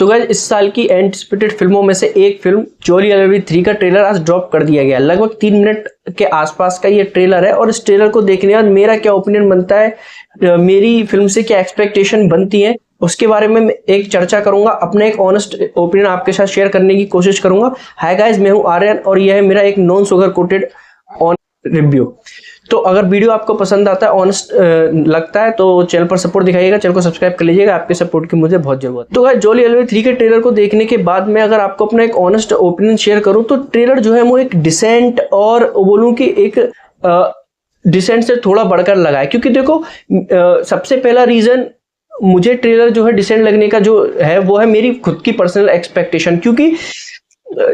तो गाइस इस साल की एंटिसिपेटेड फिल्मों में से एक फिल्म जोली एलएलबी 3 का ट्रेलर आज ड्रॉप कर दिया गया। लगभग 3 मिनट के आसपास का ये ट्रेलर है और इस ट्रेलर को देखने के बाद मेरा क्या ओपिनियन बनता है, मेरी फिल्म से क्या एक्सपेक्टेशन बनती है, उसके बारे में मैं एक चर्चा करूंगा। अपना एक ऑनेस्ट ओपिनियन आपके साथ शेयर करने की कोशिश करूंगा। हाय गाइस, मैं हूं आर्यन और यह है मेरा एक non sugar coated on review. तो अगर वीडियो आपको पसंद आता है, ऑनेस्ट लगता है, तो चैनल पर सपोर्ट दिखाइएगा, चैनल को सब्सक्राइब कर लीजिएगा। आपके सपोर्ट की मुझे बहुत जरूरत है। तो गाइस जोली एलएलबी 3 के ट्रेलर को देखने के बाद मैं अगर आपको अपना एक ऑनेस्ट ओपिनियन शेयर करूं तो ट्रेलर जो है वो एक डिसेंट और बोलूं कि एक डिसेंट से थोड़ा बढ़कर लगा है। क्योंकि देखो सबसे पहला रीजन मुझे ट्रेलर जो है डिसेंट लगने का जो है वो है मेरी खुद की पर्सनल एक्सपेक्टेशन। क्योंकि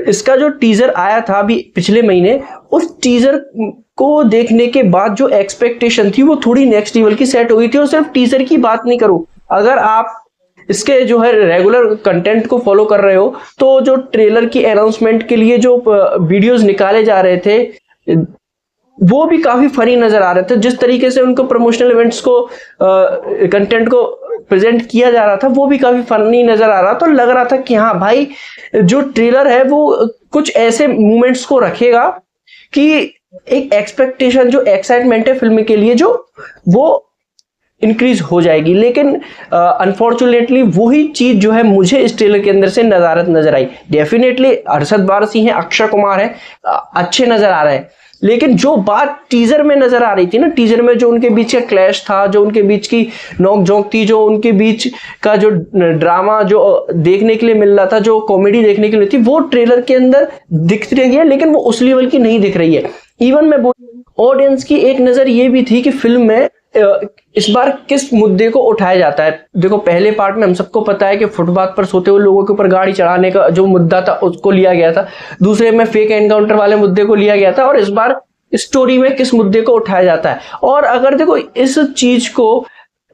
इसका जो टीजर आया था अभी पिछले महीने, उस टीजर को देखने के बाद जो एक्सपेक्टेशन थी वो थोड़ी नेक्स्ट लेवल की सेट हो गई थी। और सिर्फ टीजर की बात नहीं करूं, अगर आप इसके जो है रेगुलर कंटेंट को फॉलो कर रहे हो तो जो ट्रेलर की अनाउंसमेंट के लिए जो वीडियोस निकाले जा रहे थे वो भी काफी फनी नजर आ रहे थे। जिस तरीके से उनको प्रमोशनल इवेंट्स को कंटेंट को प्रेजेंट किया जा रहा था वो भी काफी फनी नजर आ रहा था। तो लग रहा था कि हाँ भाई, जो ट्रेलर है वो कुछ ऐसे मोमेंट्स को रखेगा कि एक एक्सपेक्टेशन, जो एक्साइटमेंट है फिल्म के लिए, जो वो इंक्रीज हो जाएगी। लेकिन अनफॉर्चुनेटली वही चीज जो है मुझे इस ट्रेलर के अंदर से नजर आई। डेफिनेटली अरशद वारसी हैं, अक्षय कुमार है, अच्छे नजर आ रहे हैं। लेकिन जो बात टीजर में नजर आ रही थी ना, टीजर में जो उनके बीच का क्लैश था, जो उनके बीच की नोक झोंक थी, जो उनके बीच का जो ड्रामा जो देखने के लिए मिल रहा था, जो कॉमेडी देखने के लिए थी, वो ट्रेलर के अंदर दिख रही है। लेकिन वो उस लेवल की नहीं दिख रही है। इवन मैं ऑडियंस की एक नजर ये भी थी कि फिल्म में इस बार किस मुद्दे को उठाया जाता है। देखो पहले पार्ट में हम सबको पता है कि फुटपाथ पर सोते हुए लोगों के ऊपर गाड़ी चढ़ाने का जो मुद्दा था उसको लिया गया था। दूसरे में फेक एनकाउंटर वाले मुद्दे को लिया गया था। और इस बार स्टोरी में किस मुद्दे को उठाया जाता है। और अगर देखो इस चीज को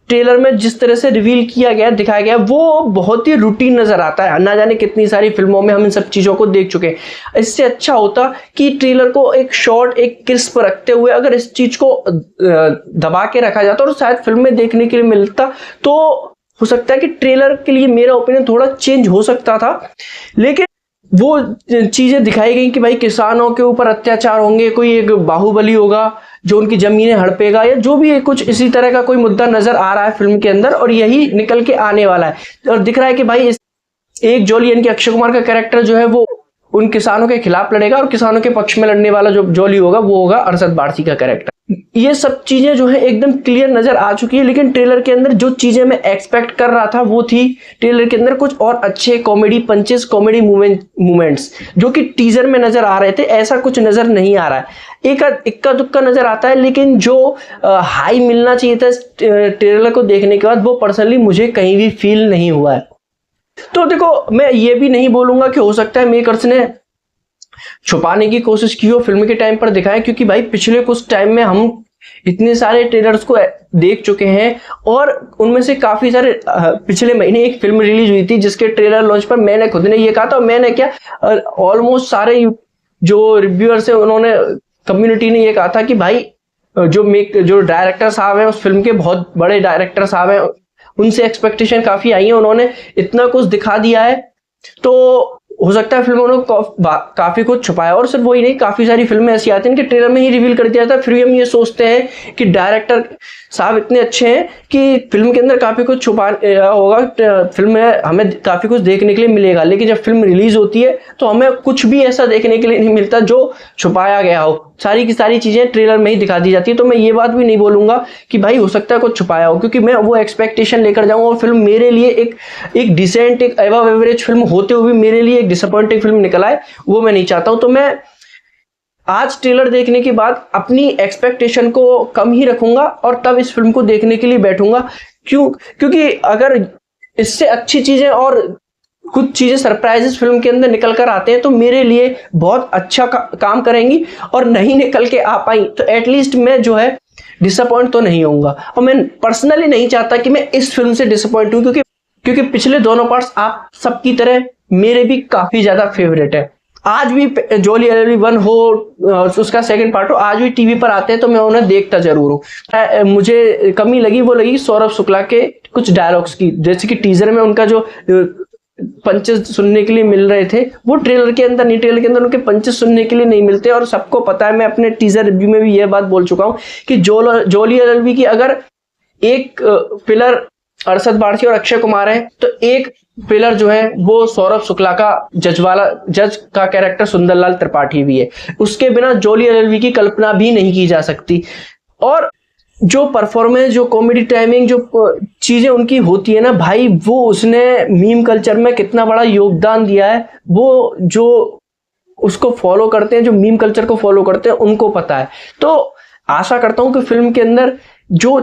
ट्रेलर में जिस तरह से रिवील किया गया, दिखाया गया, वो बहुत ही रूटीन नजर आता है। ना जाने कितनी सारी फिल्मों में हम इन सब चीजों को देख चुके हैं। इससे अच्छा होता कि ट्रेलर को एक शॉर्ट, एक क्रिस्प रखते हुए अगर इस चीज को दबा के रखा जाता और शायद फिल्म में देखने के लिए मिलता, तो हो सकता है कि ट्रेलर के लिए मेरा ओपिनियन थोड़ा चेंज हो सकता था। लेकिन वो चीजें दिखाई गई कि भाई किसानों के ऊपर अत्याचार होंगे, कोई एक बाहुबली होगा जो उनकी जमीनें हड़पेगा, या जो भी कुछ इसी तरह का कोई मुद्दा नजर आ रहा है फिल्म के अंदर, और यही निकल के आने वाला है। और दिख रहा है कि भाई एक जोली यानी कि अक्षय कुमार का कैरेक्टर जो है वो उन किसानों के खिलाफ लड़ेगा और किसानों के पक्ष में लड़ने वाला जो जोली होगा वो होगा अरशद वारसी का कैरेक्टर। ये सब चीजें जो है एकदम क्लियर नजर आ चुकी है। लेकिन ट्रेलर के अंदर जो चीजें मैं एक्सपेक्ट कर रहा था वो थी ट्रेलर के अंदर कुछ और अच्छे कॉमेडी पंचेस, कॉमेडी मूवमेंट्स जो कि टीजर में नजर आ रहे थे, ऐसा कुछ नजर नहीं आ रहा है। इक्का दुक्का नजर आता है। लेकिन जो हाई मिलना चाहिए था ट्रेलर को देखने के बाद, वो पर्सनली मुझे कहीं भी फील नहीं हुआ है। तो देखो मैं ये भी नहीं बोलूंगा कि हो सकता है मेकर्स ने छुपाने की कोशिश की हो, फिल्म के टाइम पर दिखाया। क्योंकि भाई पिछले कुछ टाइम में हम इतने सारे ट्रेलर्स को देख चुके हैं और उनमें से काफी सारे पिछले महीने एक फिल्म रिलीज हुई थी जिसके ट्रेलर लॉन्च पर मैंने खुद ने ये कहा था, मैंने क्या ऑलमोस्ट सारे जो रिव्यूअर्स हैं उन्होंने, कम्युनिटी ने ये कहा था कि भाई जो डायरेक्टर साहब हैं उस फिल्म के, बहुत बड़े डायरेक्टर साहब हैं, उनसे एक्सपेक्टेशन काफी आई है, उन्होंने इतना कुछ दिखा दिया है। तो हो सकता है फिल्मों ने काफी कुछ छुपाया। और सिर्फ वही नहीं, काफी सारी फिल्में ऐसी आती हैं कि ट्रेलर में ही रिवील कर दिया था, फिर भी हम ये सोचते हैं कि डायरेक्टर साहब इतने अच्छे हैं कि फिल्म के अंदर काफी कुछ छुपा होगा, फिल्म में हमें काफी कुछ देखने के लिए मिलेगा। लेकिन जब फिल्म रिलीज होती है तो हमें कुछ भी ऐसा देखने के लिए नहीं मिलता जो छुपाया गया हो। सारी की सारी चीजें ट्रेलर में ही दिखा दी जाती है। तो मैं ये बात भी नहीं बोलूंगा कि भाई हो सकता है कुछ छुपाया हो, क्योंकि मैं वो एक्सपेक्टेशन लेकर जाऊंगा और फिल्म मेरे लिए एक डिसेंट, एक अबव एवरेज फिल्म होते हुए मेरे लिए एक डिसअपॉइंटिंग फिल्म निकल आए, वो मैं नहीं चाहता हूं। तो मैं आज ट्रेलर देखने के बाद अपनी एक्सपेक्टेशन को कम ही रखूंगा और तब इस फिल्म को देखने के लिए बैठूंगा। क्योंकि अगर इससे अच्छी चीजें और कुछ चीजें सरप्राइजेस फिल्म के अंदर निकल कर आते हैं तो मेरे लिए बहुत अच्छा काम करेंगी, और नहीं निकल के आ पाई तो एटलीस्ट मैं जो है डिसअपॉइंट तो नहीं होऊंगा। और मैं पर्सनली नहीं चाहता कि मैं इस फिल्म से डिसअपॉइंट हूं, क्योंकि पिछले दोनों पार्ट्स आप सबकी तरह मेरे भी काफी ज्यादा फेवरेट है। आज भी जोली एलएलबी 1 हो, उसका सेकंड पार्ट हो, आज भी टीवी पर आते हैं तो मैं उन्हें देखता जरूर हूँ। मुझे कमी लगी वो लगी सौरभ शुक्ला के कुछ डायलॉग्स की, जैसे कि टीजर में उनका जो पंचेस सुनने के लिए मिल रहे थे वो ट्रेलर के अंदर नहीं, ट्रेलर के अंदर उनके पंचेस सुनने के लिए नहीं मिलते। और सबको पता है, मैं अपने टीजर रिव्यू में भी यह बात बोल चुका हूं कि जोली एलएलबी की अगर एक पिलर अरशद वारसी और अक्षय कुमार है तो एक पिलर जो है वो सौरभ शुक्ला का जज का कैरेक्टर सुंदरलाल त्रिपाठी भी है। उसके बिना जोली एलएलबी की कल्पना भी नहीं की जा सकती। और जो परफॉर्मेंस, जो कॉमेडी टाइमिंग, जो चीजें उनकी होती है ना भाई, वो उसने मीम कल्चर में कितना बड़ा योगदान दिया है, वो जो उसको फॉलो करते हैं, जो मीम कल्चर को फॉलो करते हैं, उनको पता है। तो आशा करता हूं कि फिल्म के अंदर जो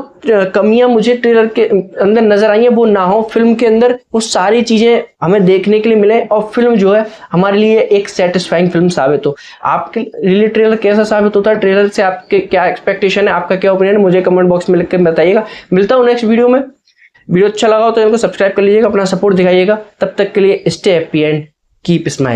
कमियां मुझे ट्रेलर के अंदर नजर आई हैं वो ना हो, फिल्म के अंदर वो सारी चीजें हमें देखने के लिए मिले और फिल्म जो है हमारे लिए एक सेटिस्फाइंग फिल्म साबित हो। आपके लिए ट्रेलर कैसा साबित होता है, ट्रेलर से आपके क्या एक्सपेक्टेशन है, आपका क्या ओपिनियन है, मुझे कमेंट बॉक्स में लिख के बताइएगा। मिलता हूँ नेक्स्ट वीडियो में। वीडियो अच्छा लगा हो तो इनको सब्सक्राइब कर लीजिएगा, अपना सपोर्ट दिखाइएगा। तब तक के लिए stay happy and keep smile.